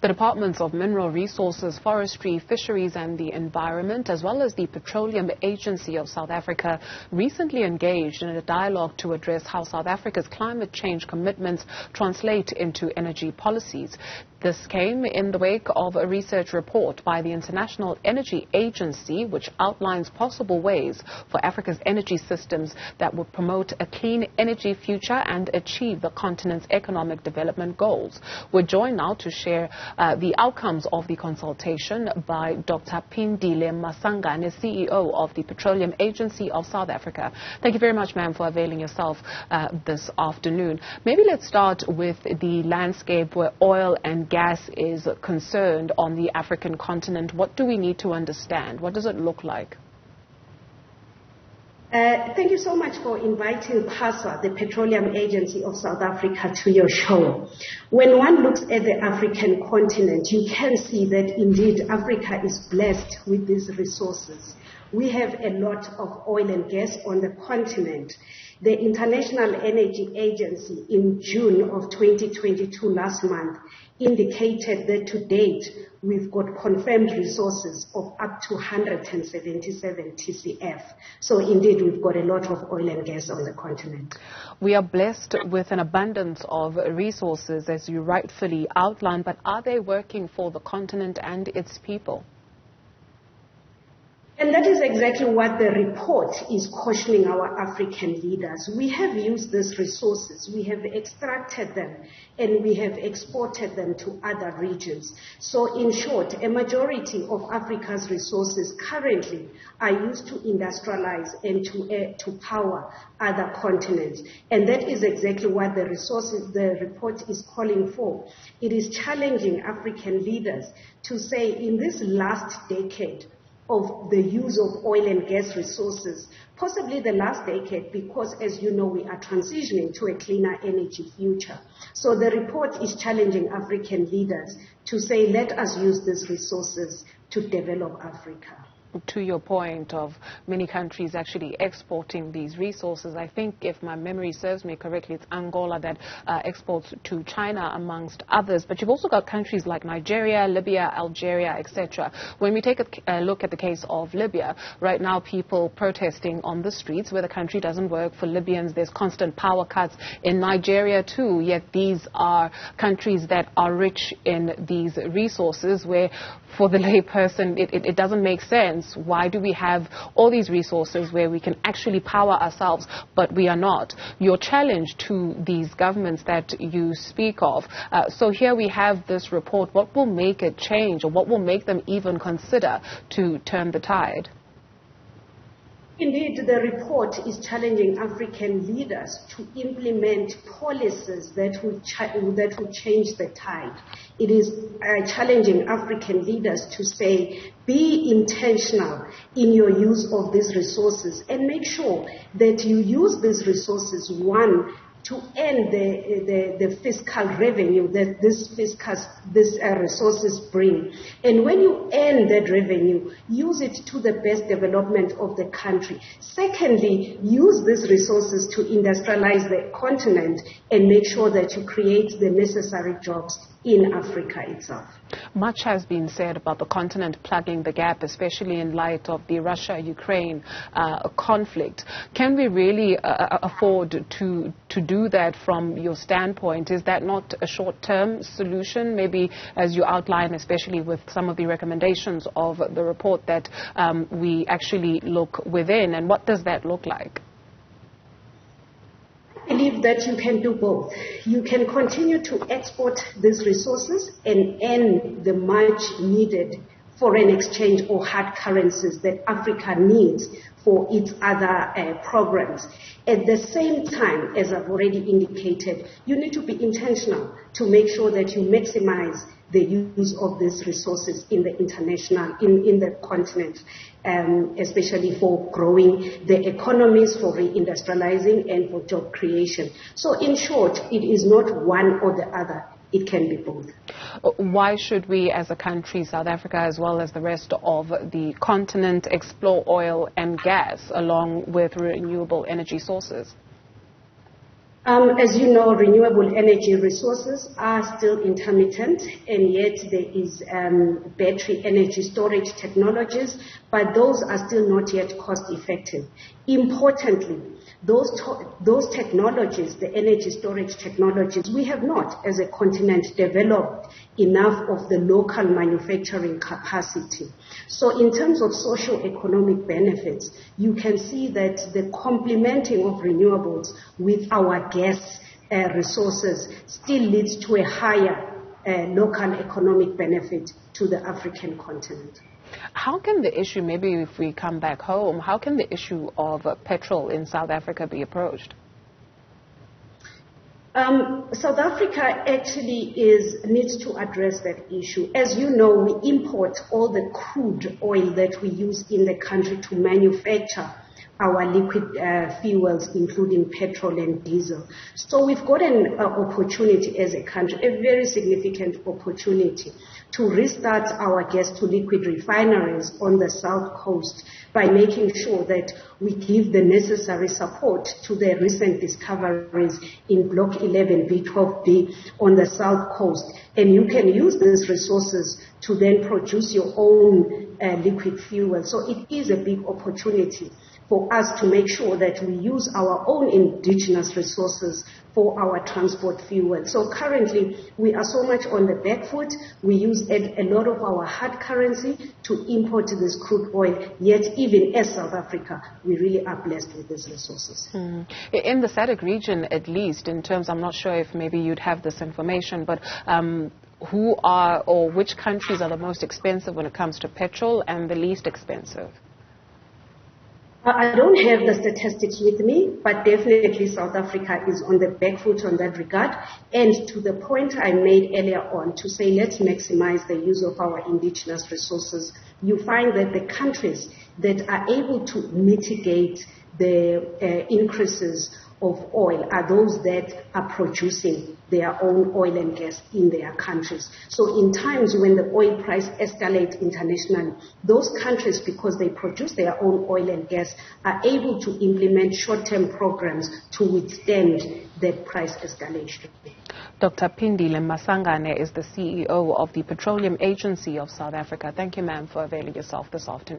The Departments of Mineral Resources, Forestry, Fisheries and the Environment, as well as the Petroleum Agency of South Africa, recently engaged in a dialogue to address how South Africa's climate change commitments translate into energy policies. This came in the wake of a research report by the International Energy Agency, which outlines possible ways for Africa's energy systems that would promote a clean energy future and achieve the continent's economic development goals. We're joined now to share the outcomes of the consultation by Dr. Phindile Masangane, CEO of the Petroleum Agency of South Africa. Thank you very much, ma'am, for availing yourself this afternoon. Maybe let's start with the landscape where oil and gas is concerned on the African continent. What do we need to understand? What does it look like? Thank you so much for inviting PASA, the Petroleum Agency of South Africa, to your show. When one looks at the African continent, you can see that indeed Africa is blessed with these resources. We have a lot of oil and gas on the continent. The International Energy Agency in June of 2022, last month, indicated that to date we've got confirmed resources of up to 177 TCF. So indeed we've got a lot of oil and gas on the continent. We are blessed with an abundance of resources, as you rightfully outlined, but are they working for the continent and its people? And that is exactly what the report is cautioning our African leaders. We have used these resources, we have extracted them, and we have exported them to other regions. So in short, a majority of Africa's resources currently are used to industrialize and to power other continents. And that is exactly what the report is calling for. It is challenging African leaders to say, in this last decade of the use of oil and gas resources, possibly the last decade, because as you know, we are transitioning to a cleaner energy future. So the report is challenging African leaders to say, let us use these resources to develop Africa. To your point of many countries actually exporting these resources, I think, if my memory serves me correctly, it's Angola that exports to China amongst others. But you've also got countries like Nigeria, Libya, Algeria, etc. When we take a look at the case of Libya, right now people protesting on the streets where the country doesn't work for Libyans. There's constant power cuts in Nigeria too, yet these are countries that are rich in these resources where for the layperson it doesn't make sense. Why do we have all these resources where we can actually power ourselves, but we are not? Your challenge to these governments that you speak of. So here we have this report. What will make it change, or what will make them even consider to turn the tide? Indeed, the report is challenging African leaders to implement policies that will change the tide. It is challenging African leaders to say, be intentional in your use of these resources and make sure that you use these resources, one, to earn the fiscal revenue that these resources bring. And when you earn that revenue, use it to the best development of the country. Secondly, use these resources to industrialize the continent and make sure that you create the necessary jobs in Africa itself. Much has been said about the continent plugging the gap, especially in light of the Russia-Ukraine conflict. Can we really afford to do that from your standpoint? Is that not a short-term solution? Maybe, as you outline, especially with some of the recommendations of the report, that we actually look within. And what does that look like? I believe that you can do both. You can continue to export these resources and earn the much needed foreign exchange or hard currencies that Africa needs for its other programs. At the same time, as I've already indicated, you need to be intentional to make sure that you maximize the use of these resources in the in the continent, especially for growing the economies, for reindustrializing and for job creation. So in short, it is not one or the other. It can be both. Why should we as a country, South Africa, as well as the rest of the continent, explore oil and gas along with renewable energy sources? As you know, renewable energy resources are still intermittent, and yet there is battery energy storage technologies, but those are still not yet cost effective. Importantly, those technologies, the energy storage technologies, we have not, as a continent, developed enough of the local manufacturing capacity. So in terms of socio-economic benefits, you can see that the complementing of renewables with our gas resources still leads to a higher local economic benefit to the African continent. How can the issue, maybe if we come back home, how can the issue of petrol in South Africa be approached? South Africa actually needs to address that issue. As you know, we import all the crude oil that we use in the country to manufacture our liquid fuels, including petrol and diesel. So we've got an opportunity as a country, a very significant opportunity, to restart our gas-to-liquid refineries on the south coast by making sure that we give the necessary support to the recent discoveries in Block 11, B12B on the south coast. And you can use these resources to then produce your own liquid fuel. So it is a big opportunity for us to make sure that we use our own indigenous resources for our transport fuel. So currently, we are so much on the back foot. We use a lot of our hard currency to import this crude oil, yet even as South Africa, we really are blessed with these resources. In the SADC region, at least, in terms, I'm not sure if maybe you'd have this information, but who are or which countries are the most expensive when it comes to petrol and the least expensive? I don't have the statistics with me, but definitely South Africa is on the back foot on that regard. And to the point I made earlier on, to say let's maximize the use of our indigenous resources, you find that the countries that are able to mitigate the increases of oil are those that are producing their own oil and gas in their countries. So in times when the oil price escalates internationally, those countries, because they produce their own oil and gas, are able to implement short-term programs to withstand that price escalation. Dr. Phindile Masangane is the CEO of the Petroleum Agency of South Africa. Thank you, ma'am, for availing yourself this afternoon.